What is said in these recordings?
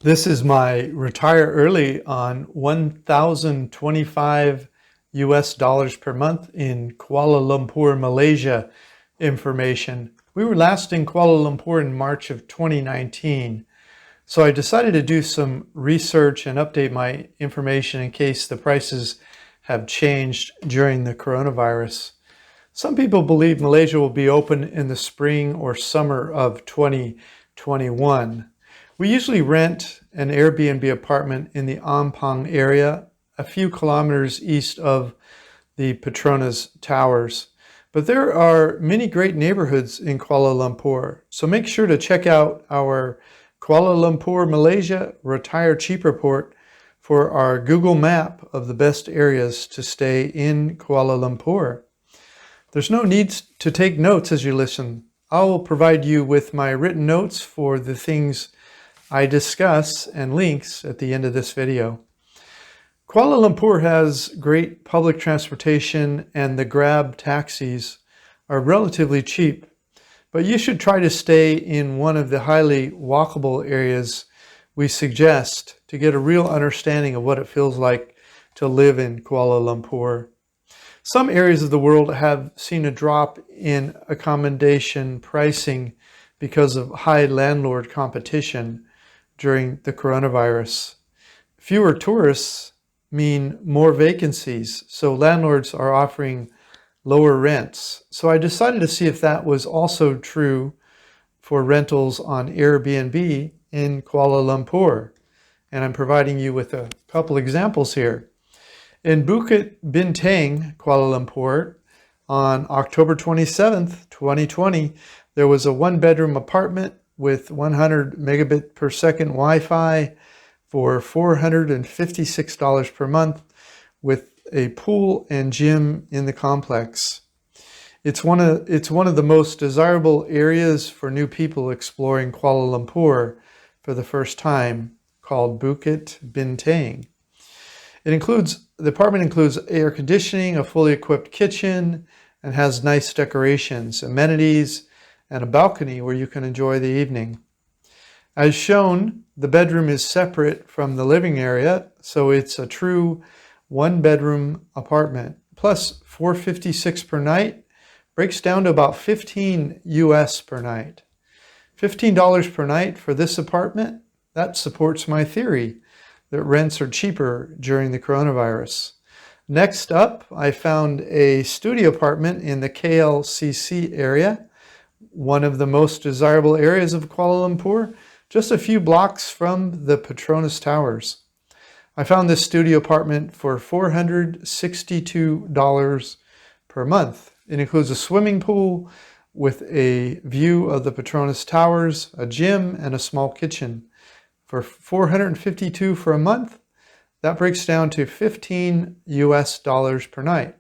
This is my retire early on $1,025 per month in Kuala Lumpur, Malaysia information. We were last in Kuala Lumpur in March of 2019. So I decided to do some research and update my information in case the prices have changed during the coronavirus. Some people believe Malaysia will be open in the spring or summer of 2021. We usually rent an Airbnb apartment in the Ampang area, a few kilometers east of the Petronas Towers. But there are many great neighborhoods in Kuala Lumpur, so make sure to check out our Kuala Lumpur, Malaysia Retire Cheap Report for our Google map of the best areas to stay in Kuala Lumpur. There's no need to take notes as you listen. I will provide you with my written notes for the things I discuss and links at the end of this video. Kuala Lumpur has great public transportation and the Grab taxis are relatively cheap, but you should try to stay in one of the highly walkable areas we suggest to get a real understanding of what it feels like to live in Kuala Lumpur. Some areas of the world have seen a drop in accommodation pricing because of high landlord competition during the coronavirus. Fewer tourists mean more vacancies, so landlords are offering lower rents. So I decided to see if that was also true for rentals on Airbnb in Kuala Lumpur. And I'm providing you with a couple examples here. In Bukit Bintang, Kuala Lumpur, on October 27th, 2020, there was a one-bedroom apartment with 100 megabit per second Wi-Fi for $456 per month with a pool and gym in the complex. It's one of the most desirable areas for new people exploring Kuala Lumpur for the first time, called Bukit Bintang. The apartment includes air conditioning, a fully equipped kitchen, and has nice decorations, amenities, and a balcony where you can enjoy the evening. As shown, the bedroom is separate from the living area, so it's a true one-bedroom apartment. Plus, $456 per night breaks down to about $15 US per night. $15 per night for this apartment, that supports my theory that rents are cheaper during the coronavirus. Next up, I found a studio apartment in the KLCC area, one of the most desirable areas of Kuala Lumpur, just a few blocks from the Petronas Towers. I found this studio apartment for $462 per month. It includes a swimming pool with a view of the Petronas Towers, a gym, and a small kitchen. For $452 for a month, that breaks down to $15 US per night.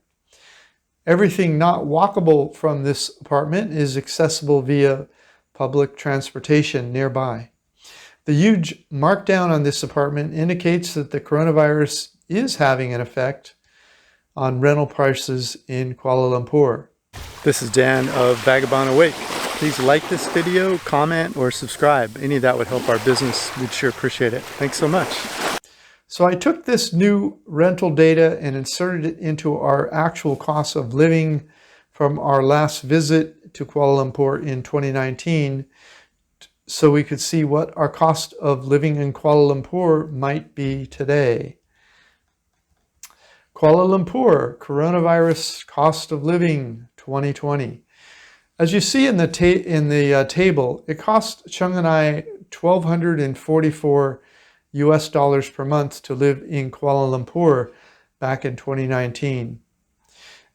Everything not walkable from this apartment is accessible via public transportation nearby. The huge markdown on this apartment indicates that the coronavirus is having an effect on rental prices in Kuala Lumpur. This is Dan of Vagabond Awake. Please like this video, comment, or subscribe. Any of that would help our business. We'd sure appreciate it. Thanks so much. So I took this new rental data and inserted it into our actual cost of living from our last visit to Kuala Lumpur in 2019 so we could see what our cost of living in Kuala Lumpur might be today. Kuala Lumpur, coronavirus cost of living 2020. As you see in the table, it cost Chung and I $1,244 US per month to live in Kuala Lumpur back in 2019.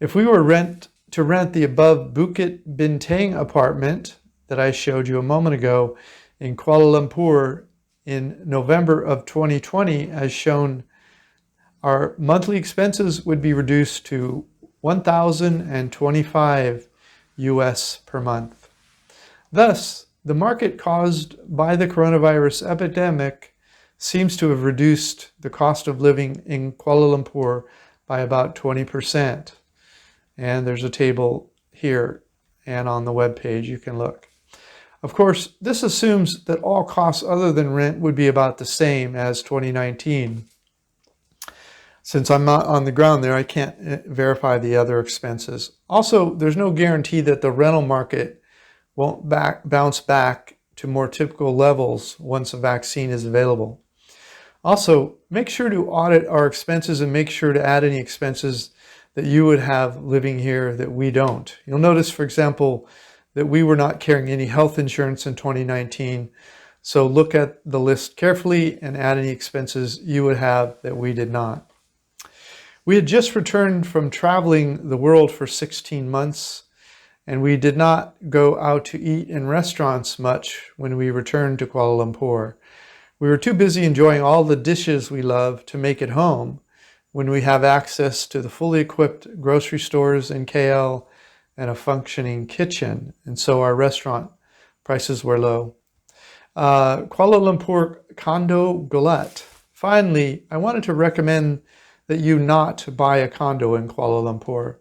If we were to rent the above Bukit Bintang apartment that I showed you a moment ago in Kuala Lumpur in November of 2020, as shown, our monthly expenses would be reduced to $1,025 US per month. Thus, the market caused by the coronavirus epidemic seems to have reduced the cost of living in Kuala Lumpur by about 20%. And there's a table here and on the web page you can look. Of course, this assumes that all costs other than rent would be about the same as 2019. Since I'm not on the ground there, I can't verify the other expenses. Also, there's no guarantee that the rental market won't bounce back to more typical levels once a vaccine is available. Also, make sure to audit our expenses and make sure to add any expenses that you would have living here that we don't. You'll notice, for example, that we were not carrying any health insurance in 2019. So look at the list carefully and add any expenses you would have that we did not. We had just returned from traveling the world for 16 months, and we did not go out to eat in restaurants much when we returned to Kuala Lumpur. We were too busy enjoying all the dishes we love to make it home when we have access to the fully equipped grocery stores in KL and a functioning kitchen, and so our restaurant prices were low. Kuala Lumpur condo gullet. Finally, I wanted to recommend that you not buy a condo in Kuala Lumpur.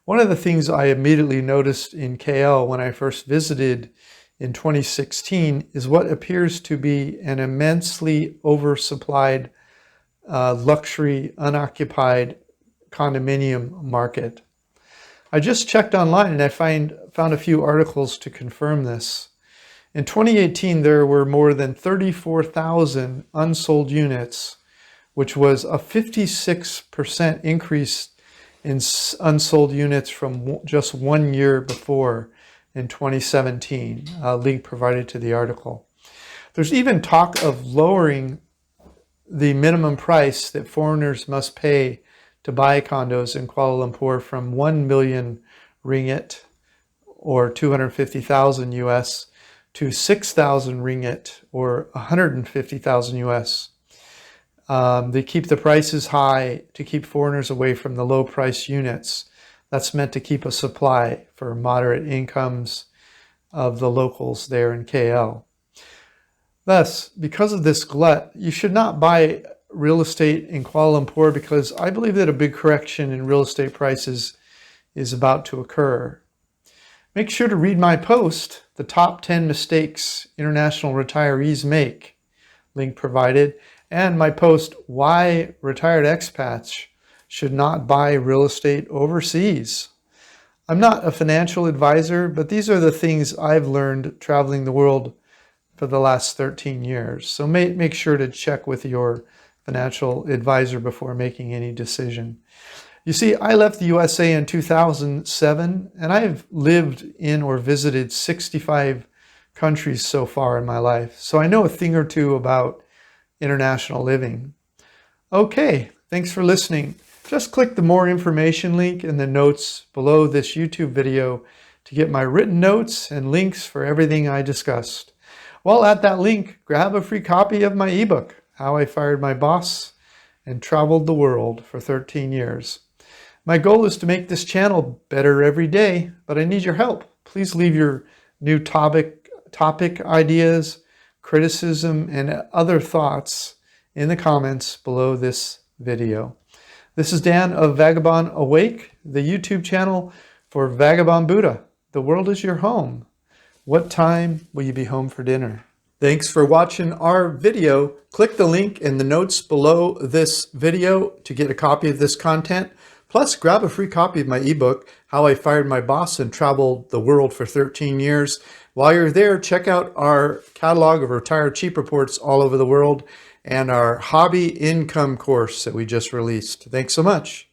One of the things I immediately noticed in KL when I first visited in 2016 is what appears to be an immensely oversupplied luxury unoccupied condominium market. I just checked online and I found a few articles to confirm this. In 2018, there were more than 34,000 unsold units, which was a 56% increase in unsold units from just 1 year before in 2017, a link provided to the article. There's even talk of lowering the minimum price that foreigners must pay to buy condos in Kuala Lumpur from 1 million ringgit or 250,000 US to 6,000 ringgit or 150,000 US. They keep the prices high to keep foreigners away from the low price units. That's meant to keep a supply for moderate incomes of the locals there in KL. Thus, because of this glut, you should not buy real estate in Kuala Lumpur because I believe that a big correction in real estate prices is about to occur. Make sure to read my post, The Top 10 Mistakes International Retirees Make, link provided, and my post, Why Retired Expats Should Not Buy Real Estate Overseas. I'm not a financial advisor, but these are the things I've learned traveling the world for the last 13 years. So make sure to check with your financial advisor before making any decision. You see, I left the USA in 2007, and I've lived in or visited 65 countries so far in my life. So I know a thing or two about international living. Okay, thanks for listening. Just click the more information link in the notes below this YouTube video to get my written notes and links for everything I discussed. While at that link, grab a free copy of my ebook, How I Fired My Boss and Traveled the World for 13 years. My goal is to make this channel better every day, but I need your help. Please leave your new topic ideas, criticism, and other thoughts in the comments below this video. This is Dan of Vagabond Awake, the YouTube channel for Vagabond Buddha. The world is your home. What time will you be home for dinner? Thanks for watching our video. Click the link in the notes below this video to get a copy of this content. Plus, grab a free copy of my ebook, How I Fired My Boss and Traveled the World for 13 years. While you're there, check out our catalog of retired cheap reports all over the world and our hobby income course that we just released. Thanks so much.